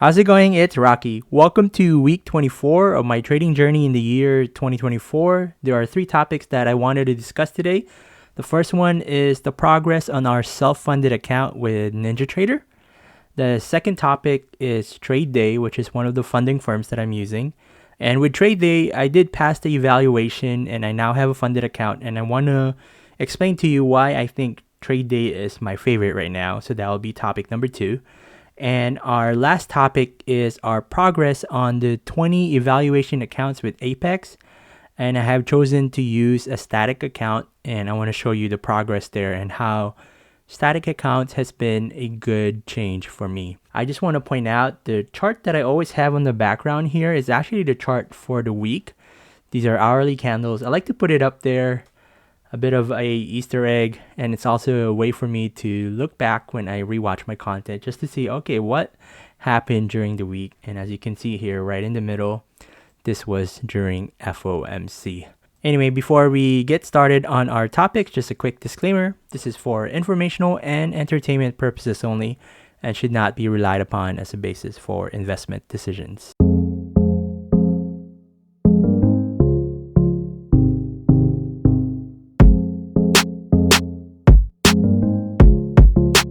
How's it going? It's Rocky. Welcome to week 24 of my trading journey in the year 2024. There are 3 topics that I wanted to discuss today. The first one is the progress on our self-funded account with NinjaTrader. The second topic is Trade Day, which is one of the funding firms that I'm using. And with Trade Day, I did pass the evaluation and I now have a funded account. And I want to explain to you why I think Trade Day is my favorite right now. So that will be topic number 2. And our last topic is our progress on the 20 evaluation accounts with Apex. And I have chosen to use a static account, and I want to show you the progress there and how static accounts has been a good change for me. I just want to point out the chart that I always have on the background here is actually the chart for the week. These are hourly candles. I like to put it up there, a bit of a Easter egg, and it's also a way for me to look back when I rewatch my content just to see, okay, what happened during the week. And as you can see here, right in the middle, this was during FOMC. Anyway, before we get started on our topics, just a quick disclaimer. This is for informational and entertainment purposes only and should not be relied upon as a basis for investment decisions.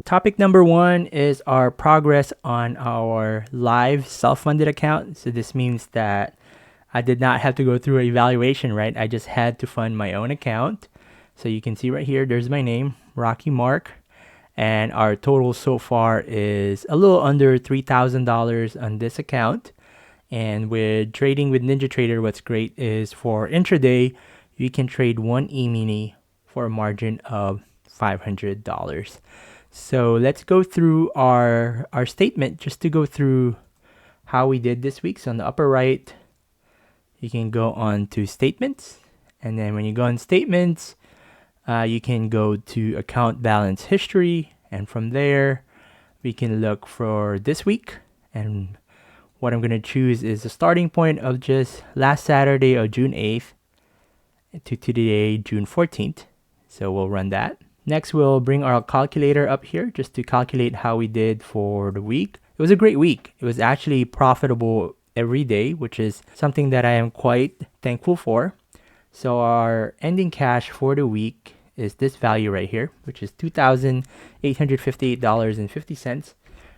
Topic number 1 is our progress on our live self-funded account. So this means that I did not have to go through an evaluation, right? I just had to fund my own account. So you can see right here, there's my name, Rocky Mark. And our total so far is a little under $3,000 on this account. And with trading with NinjaTrader, what's great is for intraday, you can trade one E-mini for a margin of $500. So let's go through our statement just to go through how we did this week. So on the upper right, you can go on to statements. And then when you go on statements, you can go to account balance history. And from there, we can look for this week. And what I'm going to choose is the starting point of just last Saturday of June 8th to today, June 14th. So we'll run that. Next, we'll bring our calculator up here just to calculate how we did for the week. It was a great week. It was actually profitable every day, which is something that I am quite thankful for. So our ending cash for the week is this value right here, which is $2,858.50.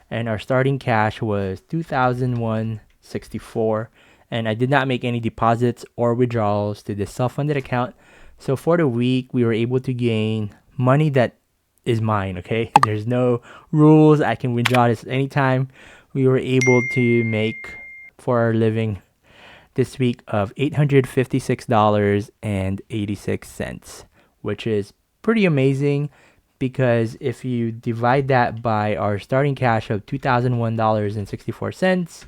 And our starting cash was $2,164. And I did not make any deposits or withdrawals to this self-funded account. So for the week, we were able to gain money that is mine, okay? There's no rules. I can withdraw this anytime. We were able to make for our living this week of $856.86, which is pretty amazing because if you divide that by our starting cash of $2,001.64,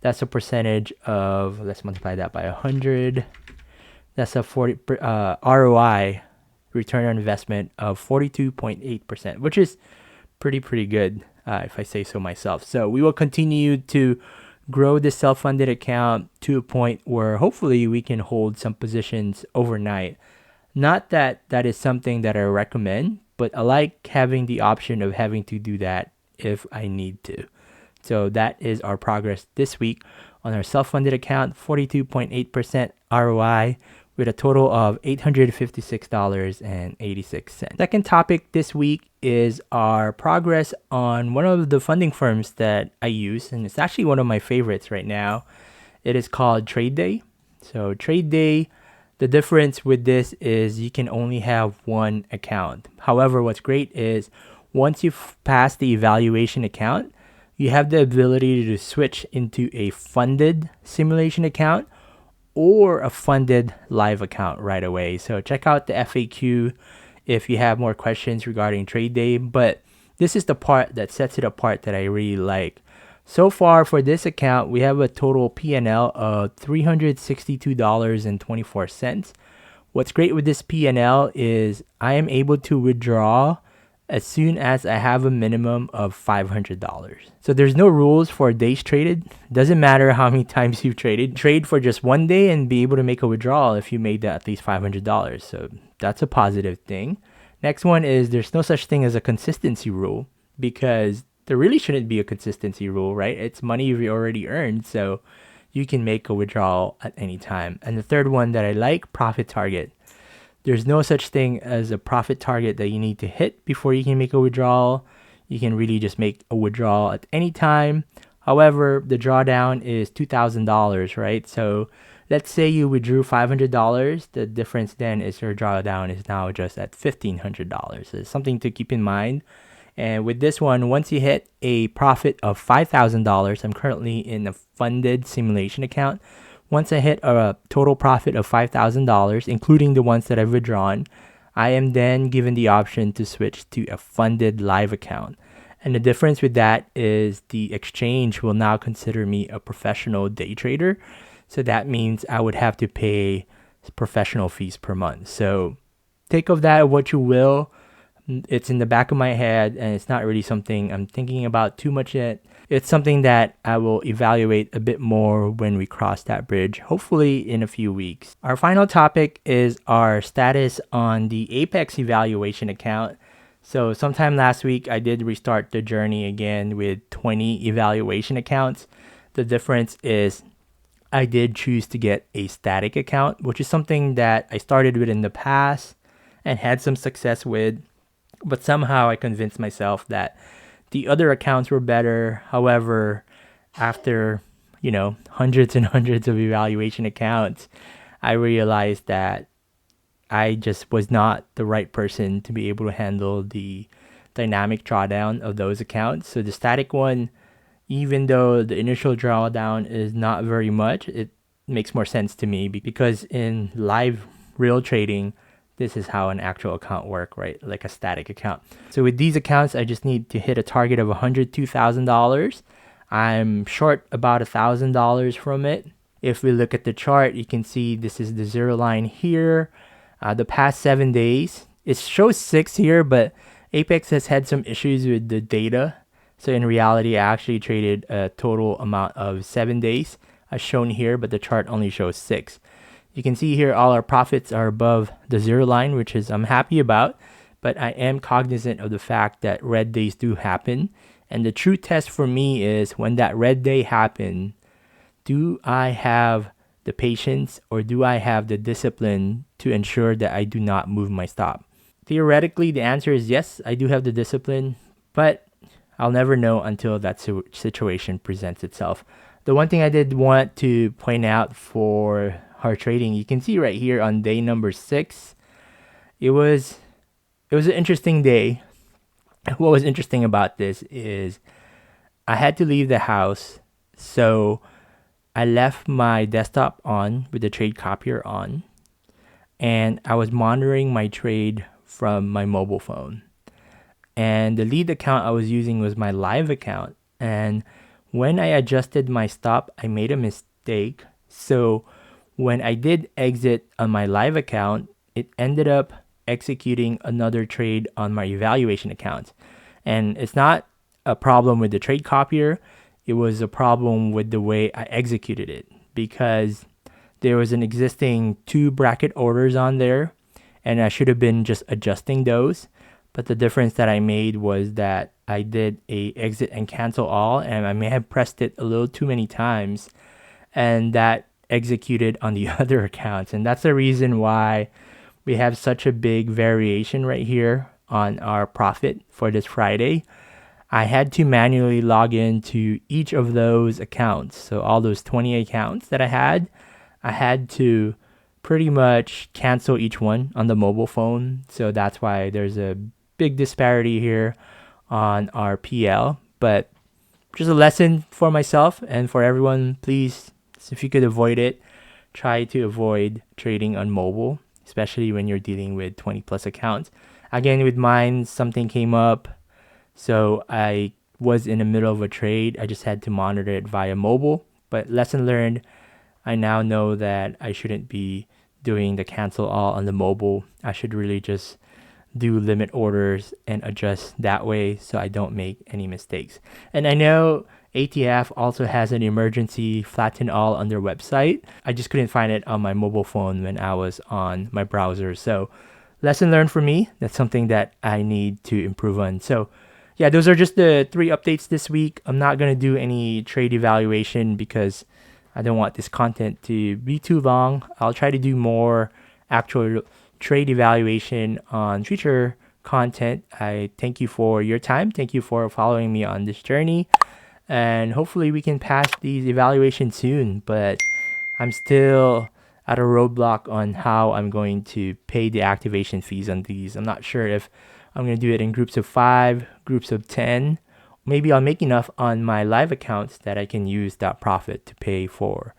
that's a percentage of, let's multiply that by 100. That's a 40 ROI, return on investment, of 42.8%, which is pretty good, if I say so myself. So we will continue to grow the self-funded account to a point where hopefully we can hold some positions overnight. Not that that is something that I recommend, but I like having the option of having to do that if I need to. So that is our progress this week on our self-funded account, 42.8% ROI, with a total of $856.86. Second topic this week is our progress on one of the funding firms that I use, and it's actually one of my favorites right now. It is called Trade Day. So Trade Day, the difference with this is you can only have one account. However, what's great is once you've passed the evaluation account, you have the ability to switch into a funded simulation account or a funded live account right away. So check out the FAQ if you have more questions regarding Trade Day. But this is the part that sets it apart that I really like. So far for this account, we have a total P&L of $362.24. What's great with this P&L is I am able to withdraw as soon as I have a minimum of $500. So there's no rules for days traded. Doesn't matter how many times you've traded. Trade for just one day and be able to make a withdrawal if you made that at least $500. So that's a positive thing. Next one is there's no such thing as a consistency rule because there really shouldn't be a consistency rule, right? It's money you've already earned, so you can make a withdrawal at any time. And the third one that I like, profit target. There's no such thing as a profit target that you need to hit before you can make a withdrawal. You can really just make a withdrawal at any time. However, the drawdown is $2,000, right? So let's say you withdrew $500. The difference then is your drawdown is now just at $1,500. It's something to keep in mind. And with this one, once you hit a profit of $5,000, I'm currently in a funded simulation account. Once I hit a total profit of $5,000, including the ones that I've withdrawn, I am then given the option to switch to a funded live account. And the difference with that is the exchange will now consider me a professional day trader. So that means I would have to pay professional fees per month. So take of that what you will. It's in the back of my head, and it's not really something I'm thinking about too much yet. It's something that I will evaluate a bit more when we cross that bridge, hopefully in a few weeks. Our final topic is our status on the Apex evaluation account. So sometime last week, I did restart the journey again with 20 evaluation accounts. The difference is I did choose to get a static account, which is something that I started with in the past and had some success with. But somehow I convinced myself that the other accounts were better. However, after, hundreds and hundreds of evaluation accounts, I realized that I just was not the right person to be able to handle the dynamic drawdown of those accounts. So the static one, even though the initial drawdown is not very much, it makes more sense to me because in live real trading, this is how an actual account works, right? Like a static account. So with these accounts, I just need to hit a target of $102,000. I'm short about $1,000 from it. If we look at the chart, you can see this is the zero line here. The past 7 days, it shows 6 here, but Apex has had some issues with the data. So in reality, I actually traded a total amount of 7 days as shown here, but the chart only shows 6. You can see here all our profits are above the zero line, which is I'm happy about, but I am cognizant of the fact that red days do happen. And the true test for me is when that red day happens, do I have the patience or do I have the discipline to ensure that I do not move my stop? Theoretically, the answer is yes, I do have the discipline, but I'll never know until that situation presents itself. The one thing I did want to point out for our trading, you can see right here on day number 6, it was an interesting day. What was interesting about this is I had to leave the house, so I left my desktop on with the trade copier on, and I was monitoring my trade from my mobile phone. And the lead account I was using was my live account, and when I adjusted my stop, I made a mistake. So when I did exit on my live account, it ended up executing another trade on my evaluation account. And it's not a problem with the trade copier. It was a problem with the way I executed it because there was an existing 2 bracket orders on there and I should have been just adjusting those. But the difference that I made was that I did a exit and cancel all, and I may have pressed it a little too many times, and that executed on the other accounts. And that's the reason why we have such a big variation right here on our profit for this Friday. I had to manually log into each of those accounts. So all those 20 accounts that I had to pretty much cancel each one on the mobile phone. So that's why there's a big disparity here on our PL. But just a lesson for myself and for everyone, please, if you could avoid it, try to avoid trading on mobile, especially when you're dealing with 20 plus accounts. Again, with mine, something came up. So I was in the middle of a trade. I just had to monitor it via mobile. But lesson learned, I now know that I shouldn't be doing the cancel all on the mobile. I should really just do limit orders and adjust that way so I don't make any mistakes. And I know ATF also has an emergency flatten all on their website. I just couldn't find it on my mobile phone when I was on my browser. So lesson learned for me. That's something that I need to improve on. So yeah, those are just the 3 updates this week. I'm not going to do any trade evaluation because I don't want this content to be too long. I'll try to do more actual trade evaluation on future content. I thank you for your time. Thank you for following me on this journey. And hopefully we can pass these evaluations soon. But I'm still at a roadblock on how I'm going to pay the activation fees on these. I'm not sure if I'm going to do it in groups of 5, groups of 10. Maybe I'll make enough on my live accounts that I can use that profit to pay for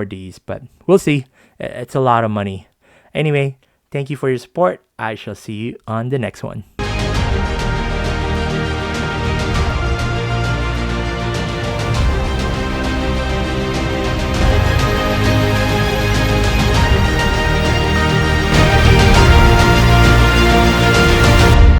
these. But we'll see. It's a lot of money. Anyway, thank you for your support. I shall see you on the next one.